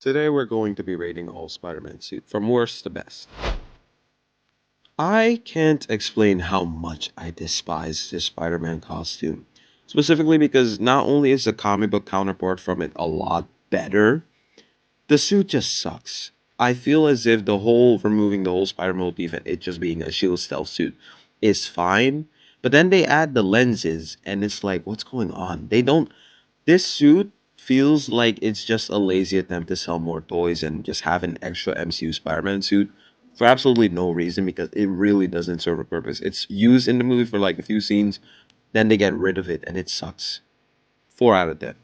Today we're going to be rating all Spider-Man suit from worst to best. I can't explain how much I despise this Spider-Man costume. Specifically because not only is the comic book counterpart from it a lot better, the suit just sucks. I feel as if removing the whole Spider motif and it just being a shield stealth suit is fine. But then they add the lenses and it's like, what's going on? They don't This suit feels like it's just a lazy attempt to sell more toys and just have an extra MCU Spider-Man suit for absolutely no reason because it really doesn't serve a purpose. It's used in the movie for like a few scenes, then they get rid of it and it sucks. 4 out of 10.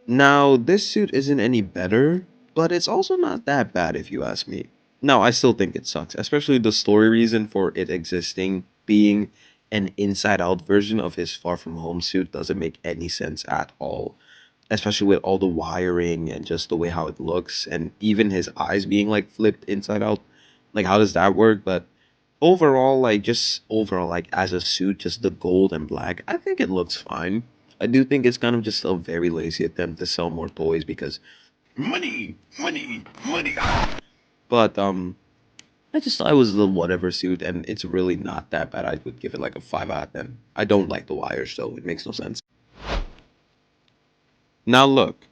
Now, this suit isn't any better, but it's also not that bad if you ask me. No, I still think it sucks, especially the story reason for it existing being an inside out version of his Far From Home suit doesn't make any sense at all. Especially with all the wiring and just the way how it looks, and even his eyes being like flipped inside out. Like, how does that work? But overall, like as a suit, just the gold and black, I think it looks fine. I do think it's kind of just a very lazy attempt to sell more toys because money, money, money. But I just thought it was the whatever suit, and it's really not that bad. I would give it like a 5 out of 10. I don't like the wires though; it makes no sense. Now look,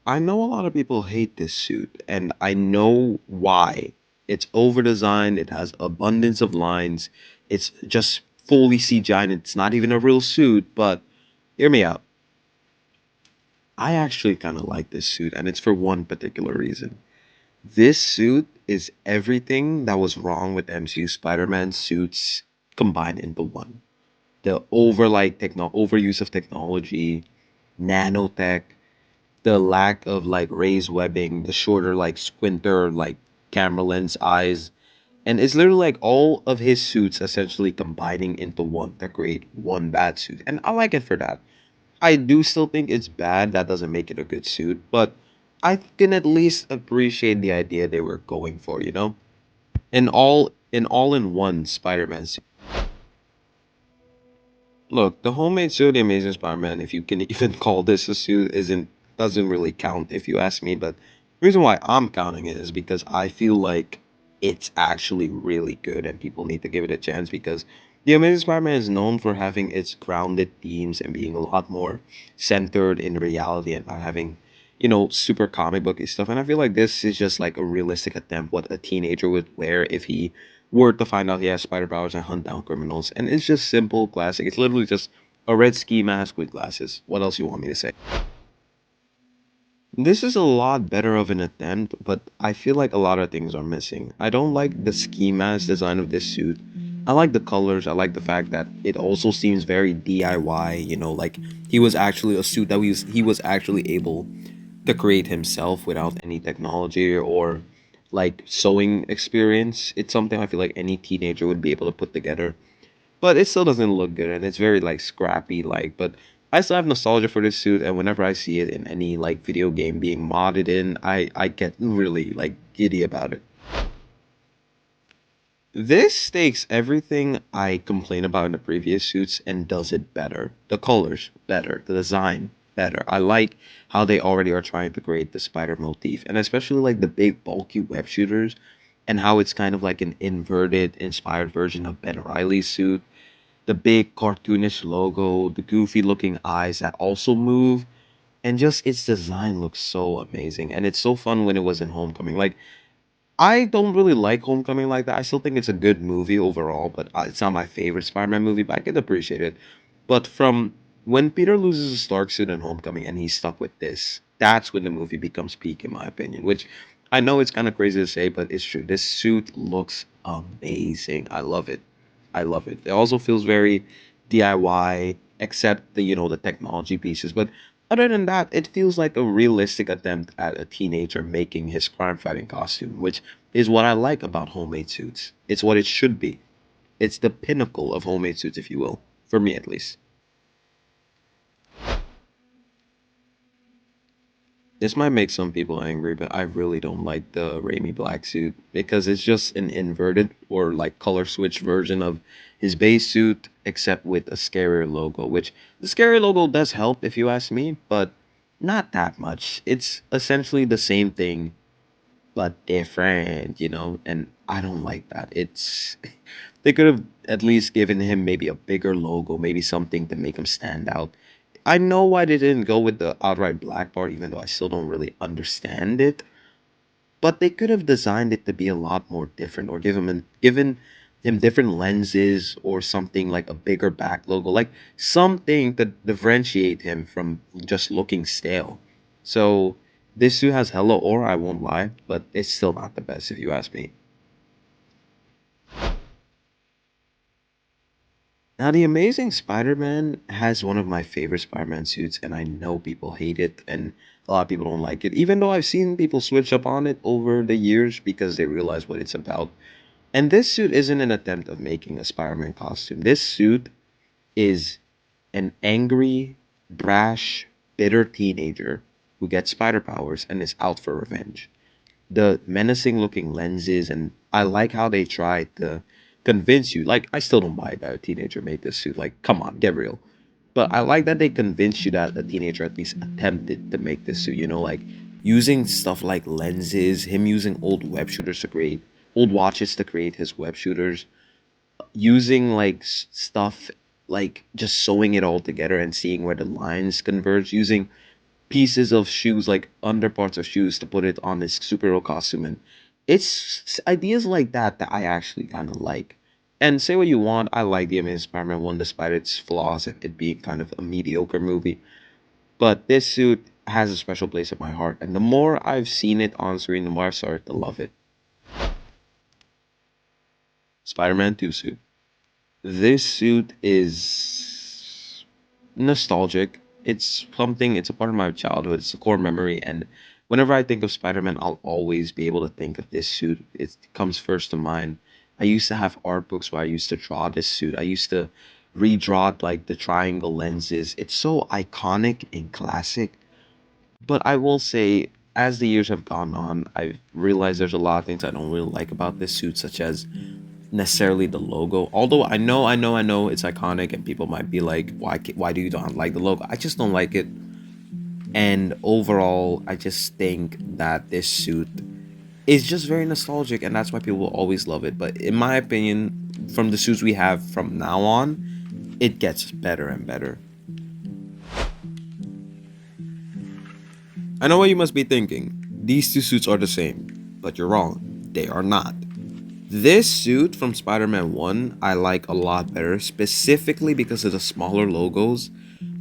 I know a lot of people hate this suit, and I know why. It's over designed, it has abundance of lines, it's just fully CGI, and it's not even a real suit, but hear me out. I actually kind of like this suit, and it's for one particular reason. This suit is everything that was wrong with MCU Spider Man suits combined into one. The overuse of technology, nanotech, the lack of like raised webbing, the shorter like squinter like camera lens eyes, and it's literally like all of his suits essentially combining into one to create one bad suit. And I like it for that. I do still think it's bad. That doesn't make it a good suit, but I can at least appreciate the idea they were going for. An all in one Spider-Man suit. Look, the homemade suit, the Amazing Spider-Man, if you can even call this a suit, isn't doesn't really count if you ask me. But the reason why I'm counting it is because I feel like it's actually really good and people need to give it a chance because the Amazing Spider-Man is known for having its grounded themes and being a lot more centered in reality and not having, super comic booky stuff. And I feel like this is just like a realistic attempt what a teenager would wear if he were to find out he has spider powers and hunt down criminals. And it's just simple, classic. It's literally just a red ski mask with glasses. What else you want me to say? This is a lot better of an attempt, but I feel like a lot of things are missing. I don't like the ski mask design of this suit. I like the colors. I like the fact that it also seems very DIY. Like he was actually a suit that he was actually able to create himself without any technology or like sewing experience. It's something I feel like any teenager would be able to put together, but it still doesn't look good and it's very like scrappy like. But I still have nostalgia for this suit, and whenever I see it in any like video game being modded in, I get really like giddy about it. This takes everything I complain about in the previous suits and does it better. The colors better, the design better. I like how they already are trying to create the spider motif, and especially like the big bulky web shooters and how it's kind of like an inverted inspired version of Ben Riley's suit. The big cartoonish logo, the goofy looking eyes that also move, and just its design looks so amazing. And it's so fun when it was in Homecoming. Like, I don't really like Homecoming like that. I still think it's a good movie overall, but it's not my favorite Spider Man movie, but I can appreciate it. But from when Peter loses his Stark suit in Homecoming and he's stuck with this, that's when the movie becomes peak, in my opinion, which I know it's kind of crazy to say, but it's true. This suit looks amazing. I love it. I love it. It also feels very DIY, except the technology pieces. But other than that, it feels like a realistic attempt at a teenager making his crime fighting costume, which is what I like about homemade suits. It's what it should be. It's the pinnacle of homemade suits, if you will, for me at least. This might make some people angry, but I really don't like the Raimi black suit because it's just an inverted or like color switch version of his base suit, except with a scarier logo. Which the scary logo does help if you ask me, but Not that much. It's essentially the same thing but different, and I don't like that. It's they could have at least given him maybe a bigger logo, maybe something to make him stand out. I know why they didn't go with the outright black part, even though I still don't really understand it. But they could have designed it to be a lot more different, or given him different lenses, or something like a bigger back logo, like something to differentiate him from just looking stale. So this suit has hella aura, I won't lie, but it's still not the best if you ask me. Now, the Amazing Spider-Man has one of my favorite Spider-Man suits, and I know people hate it, and a lot of people don't like it, even though I've seen people switch up on it over the years because they realize what it's about. And this suit isn't an attempt of making a Spider-Man costume. This suit is an angry, brash, bitter teenager who gets spider powers and is out for revenge. The menacing looking lenses, and I like how they try to convince you. Like, I still don't buy that a teenager made this suit. Like, come on, get real. But I like that they convinced you that the teenager at least attempted to make this suit, like using stuff like lenses, him using old web shooters to create old watches to create his web shooters, using like stuff like just sewing it all together and seeing where the lines converge, using pieces of shoes, like underparts of shoes, to put it on this superhero costume. And it's ideas like that that I actually kind of like. And say what you want, I like The Amazing Spider-Man 1 despite its flaws and it being kind of a mediocre movie. But this suit has a special place in my heart, and the more I've seen it on screen, the more I've started to love it. Spider-Man 2 suit. This suit is nostalgic. It's a part of my childhood. It's a core memory. And whenever I think of Spider Man, I'll always be able to think of this suit. It comes first to mind. I used to have art books where I used to draw this suit. I used to redraw like the triangle lenses. It's so iconic and classic. But I will say, as the years have gone on, I've realized there's a lot of things I don't really like about this suit, such as necessarily the logo. Although I know it's iconic, and people might be like, why do you not like the logo? I just don't like it. And overall, I just think that this suit is just very nostalgic, and that's why people will always love it. But in my opinion, from the suits we have from now on, it gets better and better. I know what you must be thinking. These two suits are the same, but you're wrong. They are not. This suit from Spider Man 1 I like a lot better, specifically because of the smaller logos,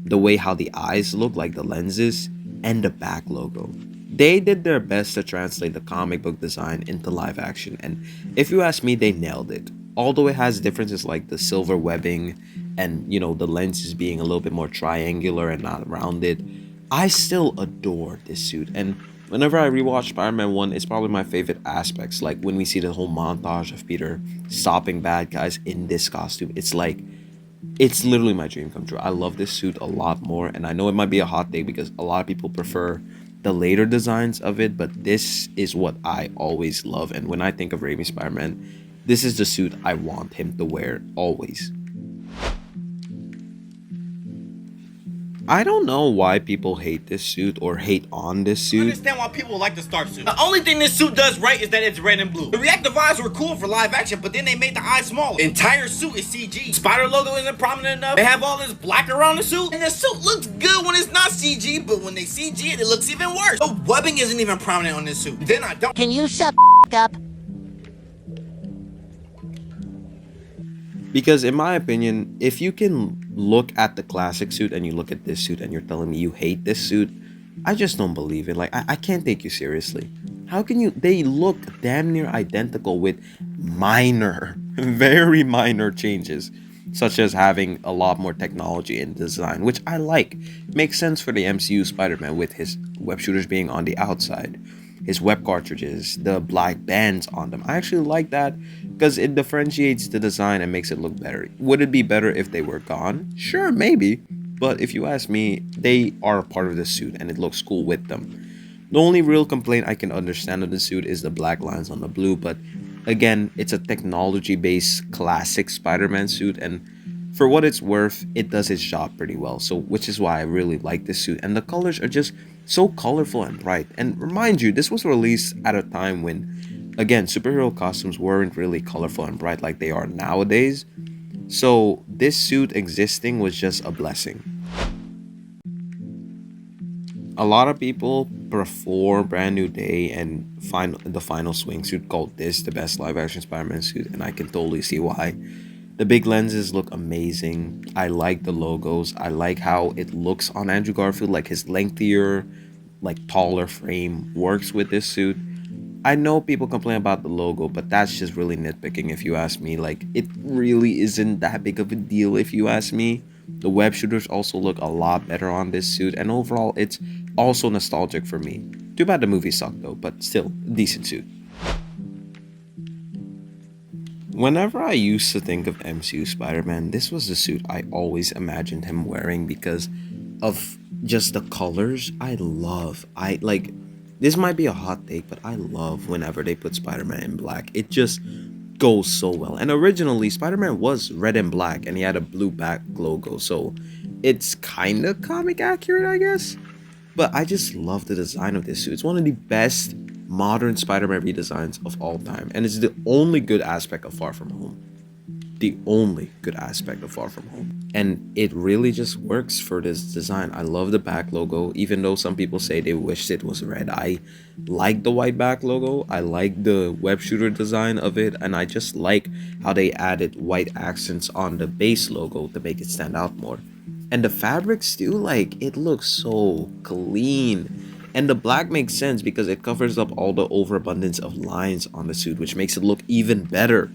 the way how the eyes look like the lenses, and the back logo. They did their best to translate the comic book design into live action, and if you ask me, they nailed it. Although it has differences like the silver webbing and the lenses being a little bit more triangular and not rounded, I still adore this suit. And whenever I rewatch Spider-Man 1, it's probably my favorite aspects. Like when we see the whole montage of Peter stopping bad guys in this costume. It's literally my dream come true. I love this suit a lot more, and I know it might be a hot take because a lot of people prefer the later designs of it, but this is what I always love. And when I think of Raimi Spider-Man, this is the suit I want him to wear always. I don't know why people hate this suit or hate on this I suit. understand why people like the Stark suit. The only thing this suit does right is that it's red and blue. The reactive eyes were cool for live action, but then they made the eyes smaller. The entire suit is CG. Spider logo isn't prominent enough. They have all this black around the suit, and the suit looks good when it's not CG, but when they CG it, it looks even worse. The webbing isn't even prominent on this suit. Then I don't. Can you shut the up? Because in my opinion, if you can look at the classic suit and you look at this suit and you're telling me you hate this suit, I just don't believe it. Like I can't take you seriously. How can you they look damn near identical with minor, very minor changes, such as having a lot more technology in design, which I like. Makes sense for the MCU Spider-Man with his web shooters being on the outside, his web cartridges, the black bands on them. I actually like that because it differentiates the design and makes it look better. Would it be better if they were gone? Sure, maybe. But if you ask me, they are a part of the suit and it looks cool with them. The only real complaint I can understand of the suit is the black lines on the blue, but again, it's a technology based classic Spider Man suit, and For what it's worth, it does its job pretty well. So, which is why I really like this suit. And the colors are just so colorful and bright. And remind you, this was released at a time when, again, superhero costumes weren't really colorful and bright like they are nowadays. So, this suit existing was just a blessing. A lot of people before Brand New Day and the final swing suit called this the best live action Spider-Man suit, and I can totally see why. The big lenses look amazing. I like the logos. I like how it looks on Andrew Garfield, like his lengthier, like taller frame works with this suit. I know people complain about the logo, but that's just really nitpicking if you ask me. Like, it really isn't that big of a deal if you ask me. The web shooters also look a lot better on this suit, and overall, it's also nostalgic for me. Too bad the movie sucked though, but still, a decent suit. Whenever I used to think of MCU Spider Man, this was the suit I always imagined him wearing because of just the colors. I like, this might be a hot take, but I love whenever they put Spider Man in black. It just goes so well. And originally, Spider Man was red and black and he had a blue back logo, so it's kind of comic accurate, I guess. But I just love the design of this suit. It's one of the best modern Spider-Man redesigns of all time, and it's the only good aspect of Far From Home. The only good aspect of Far From Home. And it really just works for this design. I love the back logo, even though some people say they wish it was red. I like the white back logo. I like the web shooter design of it, and I just like how they added white accents on the base logo to make it stand out more. And the fabrics too, like, it looks so clean. And the black makes sense because it covers up all the overabundance of lines on the suit, which makes it look even better.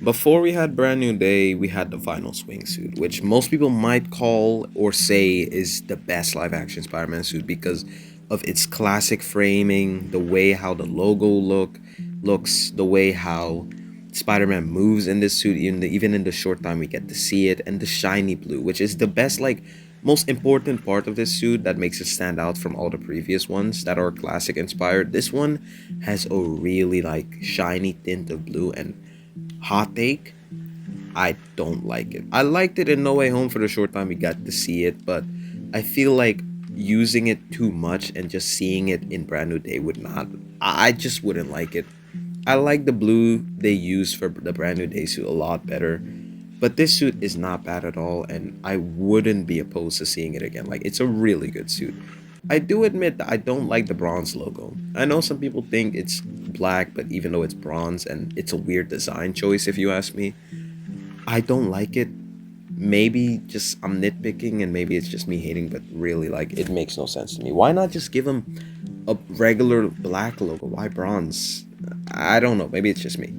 Before we had Brand New Day, we had the final swing suit, which most people might call or say is the best live action Spider-Man suit because of its classic framing, the way how the logo looks, the way how Spider-Man moves in this suit, even in the short time we get to see it, and the shiny blue, which is the best, like, most important part of this suit that makes it stand out from all the previous ones that are classic inspired. This one has a really, like, shiny tint of blue, and hot take, I don't like it. I liked it in No Way Home for the short time we got to see it, but I feel like using it too much and just seeing it in Brand New Day would not, I just wouldn't like it. I like the blue they use for the Brand New Day suit a lot better, but this suit is not bad at all, and I wouldn't be opposed to seeing it again. Like, it's a really good suit. I do admit that I don't like the bronze logo. I know some people think it's black, but even though it's bronze, and it's a weird design choice if you ask me, I don't like it. Maybe just I'm nitpicking, and maybe it's just me hating, but really, like, it makes no sense to me. Why not just give him a regular black logo? Why bronze? I don't know. Maybe it's just me.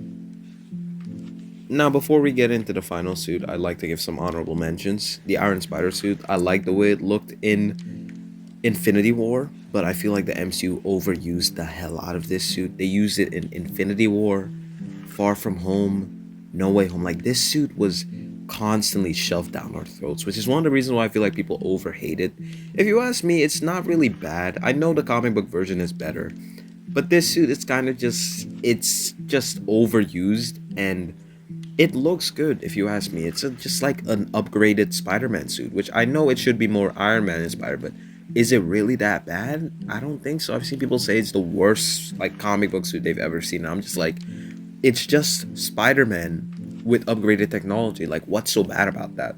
Now, before we get into the final suit, I'd like to give some honorable mentions. The Iron Spider suit, I like the way it looked in Infinity War, but I feel like the MCU overused the hell out of this suit. They used it in Infinity War, Far From Home, No Way Home. Like, this suit was constantly shoved down our throats, which is one of the reasons why I feel like people overhate it. If you ask me, it's not really bad. I know the comic book version is better, but this suit is kind of it's just overused, and it looks good if you ask me. It's just like an upgraded Spider-Man suit, which I know it should be more Iron Man inspired, but is it really that bad? I don't think so. I've seen people say it's the worst, like, comic book suit they've ever seen. I'm just like, it's just Spider-Man with upgraded technology. Like, what's so bad about that?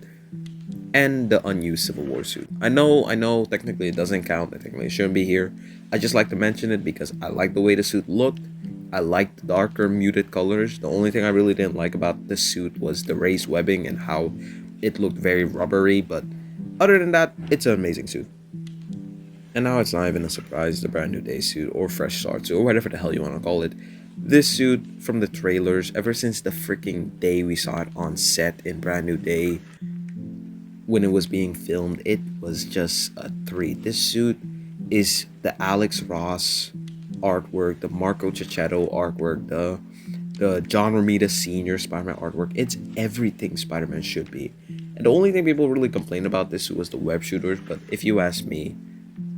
And the unused Civil War suit. I know, technically it doesn't count. Technically it shouldn't be here. I just like to mention it because I like the way the suit looked. I liked the darker, muted colors. The only thing I really didn't like about this suit was the raised webbing and how it looked very rubbery. But other than that, it's an amazing suit. And now it's not even a surprise, the Brand New Day suit, or Fresh Start suit, or whatever the hell you want to call it. This suit, from the trailers, ever since the freaking day we saw it on set in Brand New Day, when it was being filmed, it was just a treat. This suit is the Alex Ross artwork, the Marco Cicchetto artwork, the John Romita Sr. Spider-Man artwork. It's everything Spider-Man should be. And the only thing people really complained about this suit was the web shooters, but if you ask me,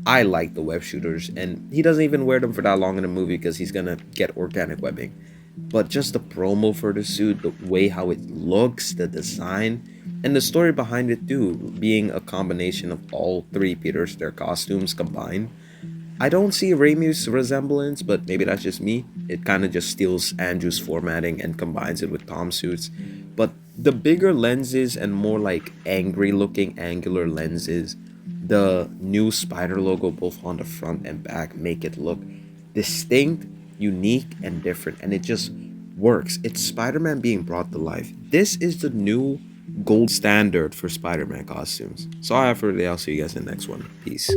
I like the web shooters, and he doesn't even wear them for that long in the movie because he's gonna get organic webbing. but just the promo for the suit, the way how it looks, the design, and the story behind it too, being a combination of all three Peters, their costumes combined. I don't see Raimi's resemblance, but maybe that's just me. It kind of just steals Andrew's formatting and combines it with Tom's suits. But the bigger lenses and more like angry looking angular lenses, the new spider logo both on the front and back make it look distinct, unique, and different. And it just works. It's Spider Man being brought to life. This is the new gold standard for Spider Man costumes. So I have for today. I'll see you guys in the next one. Peace.